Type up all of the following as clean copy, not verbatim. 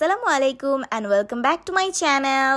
আসসালামু আলাইকুম and welcome back to my channel.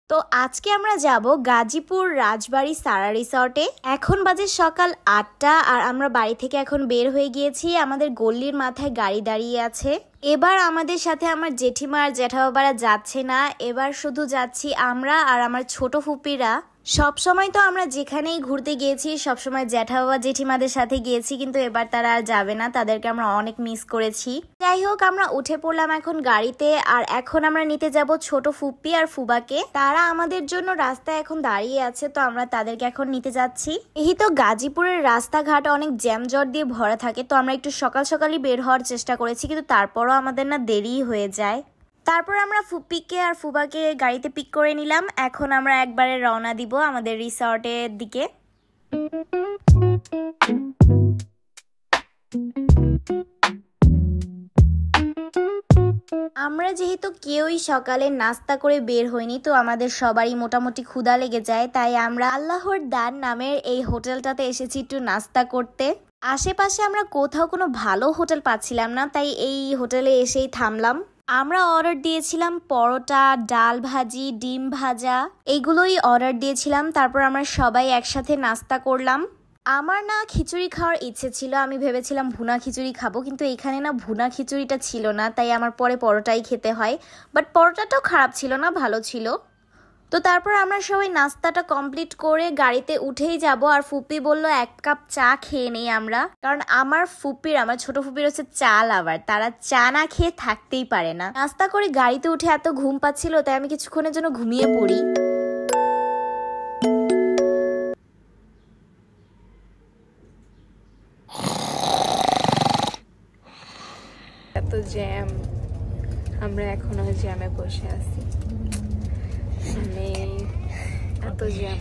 তো আজকে আমরা যাব গাজীপুর রাজবাড়ী সারা রিসর্টে। এখন বাজে সকাল 8টা আর আমরা বাড়ি থেকে এখন বের হয়ে গিয়েছি। আমাদের গল্লির মাথায় গাড়ি দাঁড়িয়ে আছে। এবার আমাদের সাথে আমার জেঠিমা আর জ্যাঠাবাবারা যাচ্ছে না, এবার শুধু যাচ্ছি আমরা আর আমার ছোট ফুপিরা। সব সময় তো আমরা যেখানেই ঘুরতে গিয়েছি সবসময় জ্যাঠাবাবা জেঠিমাদের সাথে গিয়েছি, কিন্তু এবার তারা আর যাবে না, তাদেরকে আমরা অনেক মিস করেছি। যাই হোক, আমরা উঠে পড়লাম এখন গাড়িতে আর এখন আমরা নিতে যাব ছোট ফুপ্পি আর ফুবাকে। তারা আমাদের জন্য রাস্তায় এখন দাঁড়িয়ে আছে, তো আমরা তাদেরকে এখন নিতে যাচ্ছি। এই তো গাজীপুরের রাস্তাঘাট অনেক জ্যামজট দিয়ে ভরা থাকে, তো আমরা একটু সকাল সকালই বের হওয়ার চেষ্টা করেছি, কিন্তু তারপরও আমাদের না দেরি হয়ে যায়। তারপর আমরা ফুপ্পিকে আর ফুবাকে গাড়িতে পিক করে নিলাম। এখন আমরা একবারে রওনা দিব আমাদের রিসর্টের দিকে। আমরা যেহেতু কেউই সকালে নাস্তা করে বের হইনি, তো আমাদের সবারই মোটামুটি ক্ষুধা লেগে যায়, তাই আমরা আল্লাহর দান নামের এই হোটেলটাতে এসেছি একটু নাস্তা করতে। আশেপাশে আমরা কোথাও কোনো ভালো হোটেল পাচ্ছিলাম না, তাই এই হোটেলে এসেই থামলাম। আমরা অর্ডার দিয়েছিলাম পরোটা, ডাল ভাজি, ডিম ভাজা, এইগুলোই অর্ডার দিয়েছিলাম। তারপর আমরা সবাই একসাথে নাস্তা করলাম। আমার না খিচুড়ি খাওয়ার ইচ্ছে ছিল, আমি ভেবেছিলাম ভুনা খিচুড়ি খাবো, কিন্তু এখানে না ভুনা খিচুড়িটা ছিল না, তাই আমার পরে পরোটাই খেতে হয়। বাট পরোটাটাও খারাপ ছিল না, ভালো ছিল। তো তারপর আমরা সবাই নাস্তাটা কমপ্লিট করে গাড়িতে উঠেই যাব। আর ফুপি বলল 1 কাপ চা খেয়ে নেই আমরা, কারণ আমার ছোট ফুপির হচ্ছে চা লাভার, তারা চা না খেয়ে থাকতেই পারে না। নাস্তা করে গাড়িতে উঠে এত ঘুম পাচ্ছিল, তাই আমি কিছুক্ষণের জন্য ঘুমিয়ে পড়ি। এত জ্যাম, আমরা এখনো জ্যামে বসে আছি। এত জ্যাম।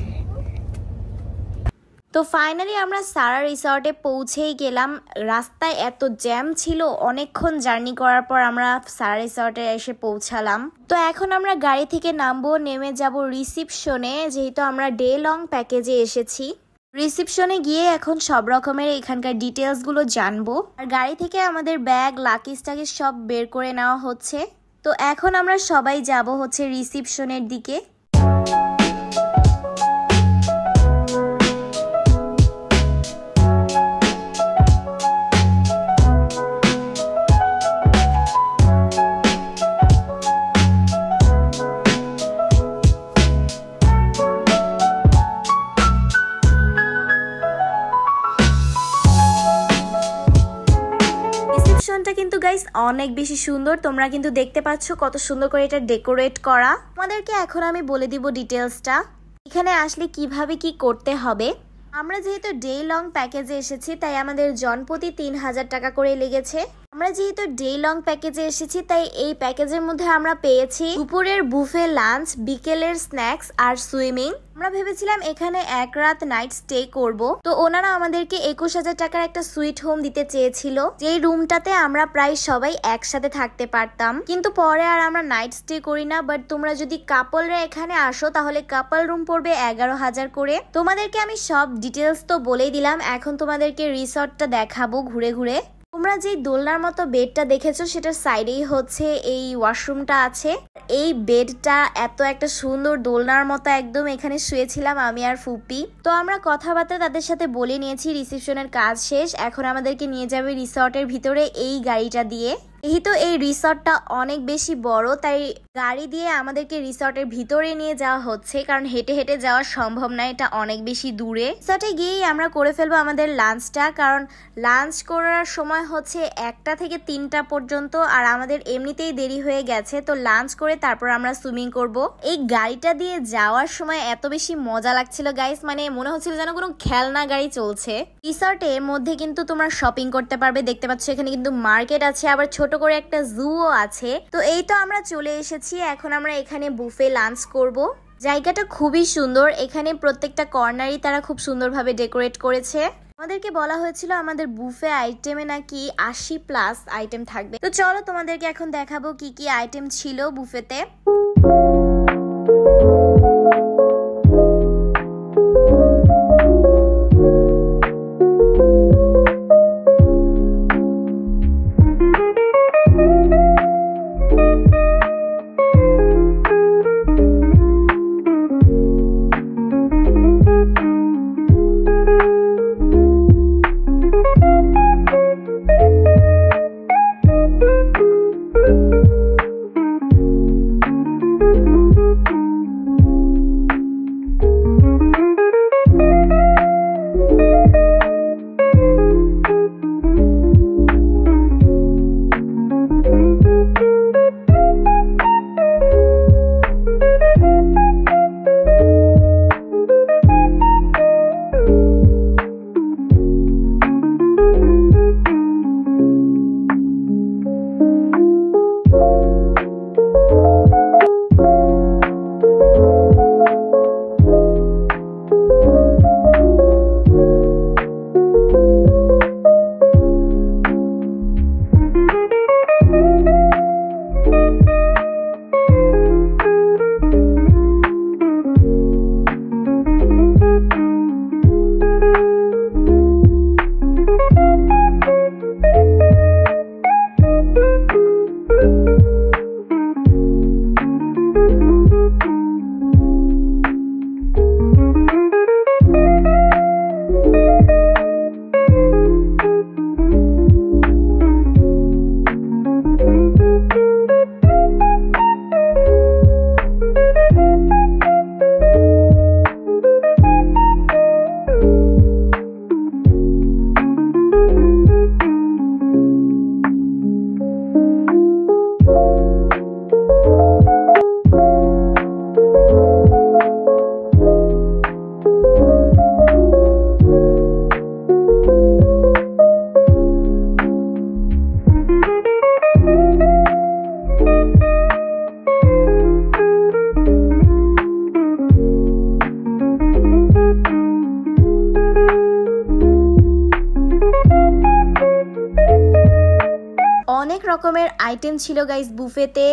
তো ফাইনালি আমরা সারা রিসর্টে পৌঁছেই গেলাম। রাস্তায় এত জ্যাম ছিল, অনেকক্ষণ জার্নি করার পর আমরা সারা রিসর্টে এসে পৌঁছালাম। তো এখন আমরা গাড়ি থেকে নামবো, নেমে যাব রিসিপশনে, যেহেতু আমরা ডে লং প্যাকেজে এসেছি। রিসিপশনে গিয়ে এখন সব রকমের এখানকার ডিটেলস গুলো জানবো। আর গাড়ি থেকে আমাদের ব্যাগ, লাকিজ টাকিজ সব বের করে নেওয়া হচ্ছে। তো এখন আমরা সবাই যাব হচ্ছে রিসিপশনের দিকে। কিন্তু গাইস অনেক বেশি সুন্দর, তোমরা কিন্তু দেখতে পাচ্ছ কত সুন্দর করে এটা ডেকোরেট করা। আমাদেরকে এখন আমি বলে দিব ডিটেলসটা, এখানে আসলে কিভাবে কি করতে হবে। আমরা যেহেতু ডে লং প্যাকেজে এসেছি, তাই আমাদের জনপ্রতি 3000 টাকা করে লেগেছে। আমরা যেহেতু ডে লং প্যাকেজে এসেছি, তাই এই প্যাকেজের মধ্যে আমরা পেয়েছি দুপুরের বুফে লাঞ্চ, বিকেলের স্ন্যাক্স আর সুইমিং। আমরা ভেবেছিলাম এখানে 1 রাত নাইট স্টে করব, তো ওনারা আমাদেরকে 21000 টাকার একটা সুইট হোম দিতে চেয়েছিল, যেই রুমটাতে আমরা প্রায় সবাই একসাথে থাকতে পারতাম। কিন্তু পরে আর আমরা নাইট স্টে করি না, বাট তোমরা যদি কাপলরা এখানে আসো তাহলে কাপল রুম পড়বে 11000 করে। তোমাদেরকে আমি সব ডিটেলস তো বলেই দিলাম, এখন তোমাদেরকে রিসর্টটা দেখাবো ঘুরে ঘুরে। তোমরা যে দোলনার মতো বেডটা দেখেছো, সেটার সাইডেই হচ্ছে এই ওয়াশরুমটা আছে। এই বেডটা এত একটা সুন্দর দোলনার মতো একদম, এখানে শুয়েছিলাম আমি আর ফুপি। তো আমরা কথাবার্তা তাদের সাথে বলে নিয়েছি, রিসেপশনের কাজ শেষ, এখন আমাদেরকে নিয়ে যাবে রিসর্টের ভিতরে এই গাড়িটা দিয়ে। যেহেতু এই রিসর্টটা অনেক বেশি বড়, তাই গাড়ি দিয়ে আমাদেরকে রিসর্টের ভিতরে নিয়ে যাওয়া হচ্ছে, কারণ হেঁটে হেঁটে যাওয়া সম্ভব না, এটা অনেক বেশি দূরে। রিসর্টে গিয়েই আমরা করে ফেলবো আমাদের লাঞ্চটা, কারণ লাঞ্চ করার সময় হচ্ছে 1টা থেকে 3টা পর্যন্ত, আর আমাদের এমনিতেই দেরি হয়ে গেছে। তো লাঞ্চ করে তারপর আমরা সুইমিং করব। এই গাড়িটা দিয়ে যাওয়ার সময় এত বেশি মজা লাগছিল গাইস, মানে মনে হচ্ছিল যেন কোনো খেলনা গাড়ি চলছে। রিসর্টের মধ্যে কিন্তু তোমরা শপিং করতে পারবে, দেখতে পাচ্ছ এখানে কিন্তু মার্কেট আছে, আবার ছোট করে একটা জুও আছে। তো এই তো আমরা চলে এসেছি, এখন আমরা এখানে বুফে লাঞ্চ করব। জায়গাটা খুবই সুন্দর, এখানে প্রত্যেকটা কর্নারই তারা খুব সুন্দরভাবে ডেকোরেট করেছে। আমাদেরকে বলা হয়েছিল আমাদের বুফে আইটেমে নাকি 80+ আইটেম থাকবে। তো চলো তোমাদেরকে এখন দেখাবো কি কি আইটেম ছিল বুফেতে। অনেক রকমের আইটেম ছিল গাইস বুফেতে।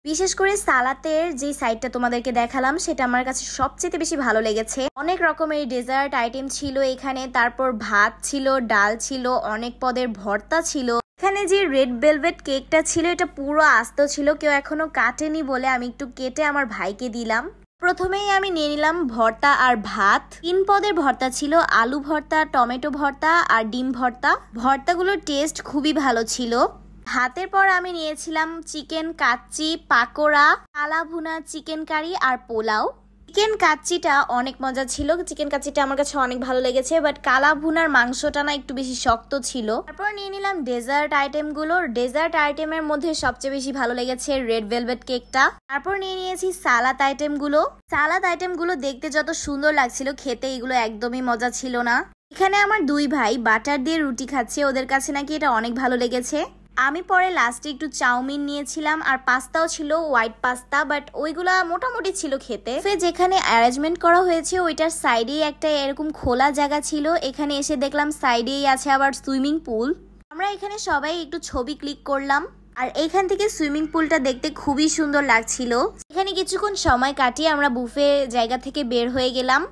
বিশেষ করে সালাতের যে সাইডটা তোমাদেরকে দেখালাম সেটা আমার কাছে সবচেয়ে বেশি ভালো লেগেছে। অনেক রকমের ডেজার্ট আইটেম ছিল এখানে, তারপর ভাত ছিল, ডাল ছিল, অনেক পদের ভর্তা ছিল। এখানে যে রেড ভেলভেট কেকটা ছিল এটা পুরো আস্ত ছিল, কেউ এখনো কাটেনি বলে আমি একটু কেটে আমার ভাইকে দিলাম। প্রথমেই আমি নিয়ে নিলাম ভর্তা আর ভাত। 3 পদের ভর্তা ছিল, আলু ভর্তা, টমেটো ভর্তা আর ডিম ভর্তা। ভর্তাগুলোর টেস্ট খুবই ভালো ছিল। ভাতের পর আমি নিয়েছিলাম চিকেন কাচ্চি, পাকোড়া, কালা ভুনা চিকেন কারি আর পোলাও। চিকেন কাচ্চিটা অনেক মজা ছিল, চিকেন কাচ্চিটা আমার কাছে অনেক ভালো লেগেছে, বাট কালা ভুনার মাংসটা না একটু বেশি শক্ত ছিল। তারপর নিয়ে নিলাম ডেজার্ট আইটেমগুলো। ডেজার্ট আইটেমের মধ্যে সবচেয়ে বেশি ভালো লেগেছে রেড ভেলভেট কেকটা। তারপর নিয়ে নিয়েছি সালাদ আইটেমগুলো। সালাদ আইটেমগুলো দেখতে যত সুন্দর লাগছিল, খেতে এগুলো একদমই মজা ছিল না। এখানে আমার 2 ভাই বাটার দিয়ে রুটি খাচ্ছে, ওদের কাছে নাকি এটা অনেক ভালো লেগেছে। আমি পরে লাস্টে একটু চাউমিন নিয়েছিলাম আর পাস্তাও ছিল, হোয়াইট পাস্তা, বাট ওইগুলা মোটামুটি ছিল খেতে। যেখানে অ্যারেঞ্জমেন্ট করা হয়েছে ওইটার সাইডেই একটা এরকম খোলা জায়গা ছিল। এখানে এসে দেখলাম সাইডেই আছে আবার সুইমিং পুল। আমরা এখানে সবাই একটু ছবি ক্লিক করলাম আর এইখান থেকে সুইমিং পুলটা দেখতে খুবই সুন্দর লাগছিল। এখানে কিছুক্ষণ সময় কাটিয়ে আমরা বুফে জায়গা থেকে বের হয়ে গেলাম।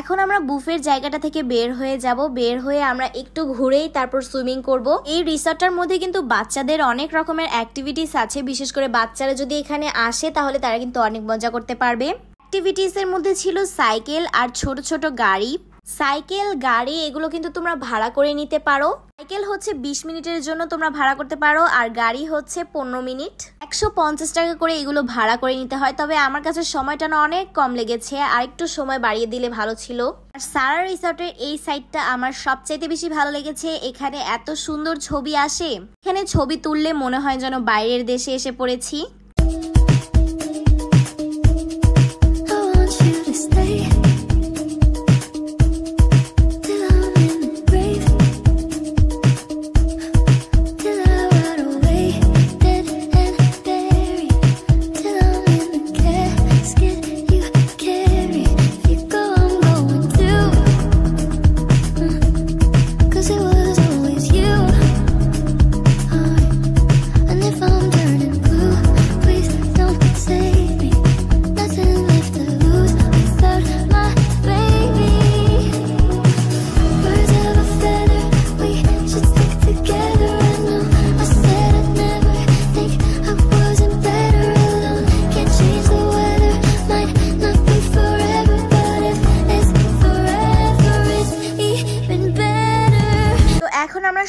এখন আমরা বুফের জায়গাটা থেকে বের হয়ে যাব। বের হয়ে আমরা একটু ঘুরেই তারপর সুইমিং করব। এই রিসর্টটার মধ্যে কিন্তু বাচ্চাদের অনেক রকমের অ্যাক্টিভিটিস আছে। বিশেষ করে বাচ্চারা যদি এখানে আসে তাহলে তারা কিন্তু অনেক মজা করতে পারবে। অ্যাক্টিভিটিসের মধ্যে ছিল সাইকেল আর ছোট ছোট গাড়ি। সাইকেল, গাড়ি এগুলো কিন্তু তোমরা ভাড়া করে নিতে পারো। সাইকেল হচ্ছে 20 মিনিটের জন্য তোমরা ভাড়া করতে পারো আর গাড়ি হচ্ছে 15 মিনিট। 150 টাকা করে এগুলো ভাড়া করে নিতে হয়। তবে আমার কাছে সময়টা না অনেক কম লেগেছে, আর একটু সময় বাড়িয়ে দিলে ভালো ছিল। আর সারা রিসর্টের এই সাইডটা আমার সবচাইতে বেশি ভালো লেগেছে। এখানে এত সুন্দর ছবি আসে, এখানে ছবি তুললে মনে হয় যেন বাইরের দেশে এসে পড়েছি।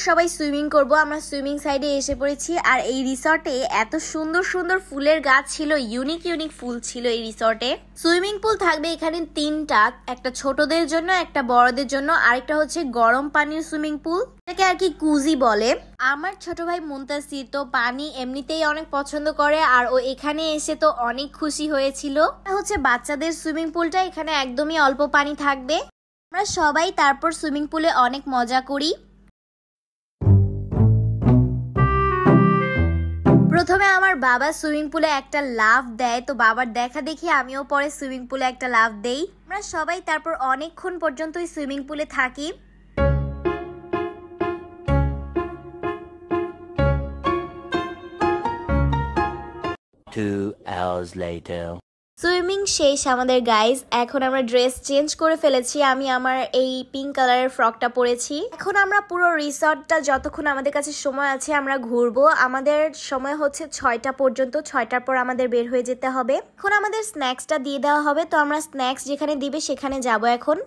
সবাই সুইমিং করব। আমরা সুইমিং সাইডে এসে পড়েছি আর এই রিসর্টে এত সুন্দর সুন্দর ফুলের গাছ ছিল, ইউনিক ইউনিক ফুল ছিল এই রিসর্টে। সুইমিং পুল থাকবে এখানে 3টা, একটা ছোটদের জন্য, একটা বড়দের জন্য, আরেকটা হচ্ছে গরম পানির সুইমিং পুল, এটাকে আর কি কুজি বলে। আমার ছোট ভাই মুনতাসির তো পানি এমনিতেই অনেক পছন্দ করে আর ও এখানে এসে তো অনেক খুশি হয়েছিল। এটা হচ্ছে বাচ্চাদের সুইমিং পুলটা, এখানে একদমই অল্প পানি থাকবে। আমরা সবাই তারপর সুইমিং পুলে অনেক মজা করি। প্রথমে আমার বাবা সুইমিং পুলে একটা লাফ দেয়, তো বাবার দেখা দেখি আমিও পরে সুইমিং পুলে একটা লাফ দেই। আমরা সবাই তারপর অনেকক্ষণ পর্যন্ত সুইমিং পুলে থাকি। 2 hours later. সুইমিং শেষ আমাদের গাইজ। এখন আমরা ড্রেস চেঞ্জ করে ফেলেছি। আমি আমার এই পিঙ্ক কালারের ফ্রকটা পরেছি। এখন আমরা পুরো রিসর্টটা যতক্ষণ আমাদের কাছে সময় আছে আমরা ঘুরবো। আমাদের সময় হচ্ছে 6টা পর্যন্ত, 6টার পর আমাদের বের হয়ে যেতে হবে। এখন আমাদের স্ন্যাক্সটা দিয়ে দেওয়া হবে, তো আমরা স্ন্যাক্স যেখানে দিবে সেখানে যাব এখন।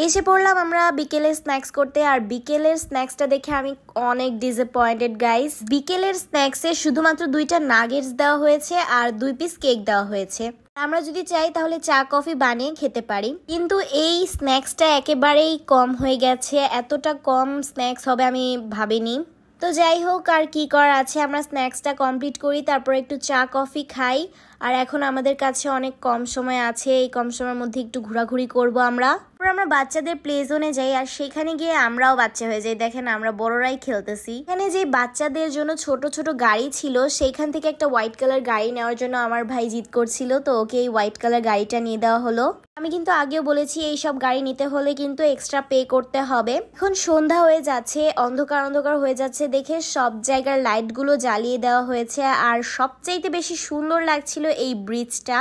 এসে পড়লাম আমরা বিকেলের স্ন্যাক্স করতে, আর বিকেলের স্ন্যাক্সটা দেখে আমি অনেক ডিসঅ্যাপয়েন্টেড গাইস। বিকেলের স্ন্যাক্সে শুধুমাত্র 2টা নাগেটস দেওয়া হয়েছে আর 2 পিস কেক দেওয়া হয়েছে। আমরা যদি চাই তাহলে চা কফি বানিয়ে খেতে পারি, কিন্তু এই স্ন্যাক্সটা একেবারেই কম হয়ে গেছে। এতটা কম স্ন্যাক্স হবে আমি ভাবিনি। তো যাই হোক, আর কি করার আছে, আমরা স্ন্যাক্সটা কমপ্লিট করি, তারপর একটু চা কফি খাই। আর এখন আমাদের কাছে অনেক কম সময় আছে, এই কম সময়ের মধ্যে একটু ঘোরাঘুরি করব আমরা। আমরা বাচ্চাদের প্লে জোনে যাই, আর সেখানে গিয়ে আমরাও বাচ্চা হয়ে যাই। দেখেন আমরা বড়রাই খেলতেছি। এখানে যে বাচ্চাদের জন্য ছোট ছোট গাড়ি ছিল, সেইখান থেকে একটা হোয়াইট কালার গাড়ি নেওয়ার জন্য আমার ভাই জিদ করছিল, তো ওকে এই হোয়াইট কালার গাড়িটা নিয়ে দেওয়া হলো। আমি কিন্তু আগেও বলেছি এইসব গাড়ি নিতে হলে কিন্তু এক্সট্রা পে করতে হবে। এখন সন্ধ্যা হয়ে যাচ্ছে, অন্ধকার অন্ধকার হয়ে যাচ্ছে দেখে সব জায়গার লাইটগুলো জ্বালিয়ে দেওয়া হয়েছে, আর সবচাইতে বেশি সুন্দর লাগছিল এই ব্রিজটা।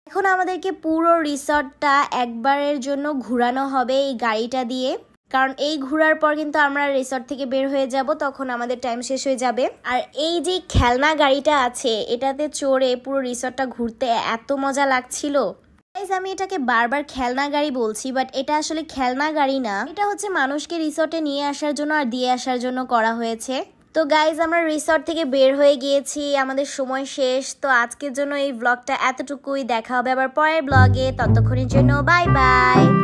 এখন আমাদেরকে পুরো রিসর্টটা একবারের জন্য ঘোরানো হবে এই গাড়িটা দিয়ে, কারণ এই ঘোরার পর কিন্তু আমরা রিসর্ট থেকে বের হয়ে যাব, তখন আমাদের টাইম শেষ হয়ে যাবে। আর এই যে খেলনা গাড়িটা আছে, এটাতে চড়ে পুরো রিসর্টটা ঘুরতে এত মজা লাগছিল। আমি এটাকে বারবার খেলনা গাড়ি বলছি, বাট এটা আসলে খেলনা গাড়ি না, এটা হচ্ছে মানুষকে রিসর্টে নিয়ে আসার জন্য আর দিয়ে আসার জন্য করা হয়েছে। তো গাইজ আমরা রিসর্ট থেকে বের হয়ে গিয়েছি, আমাদের সময় শেষ। তো আজকের জন্য এই ব্লগটা এতটুকুই, দেখা হবে আবার পরের ব্লগে। ততক্ষণের জন্য বাই বাই।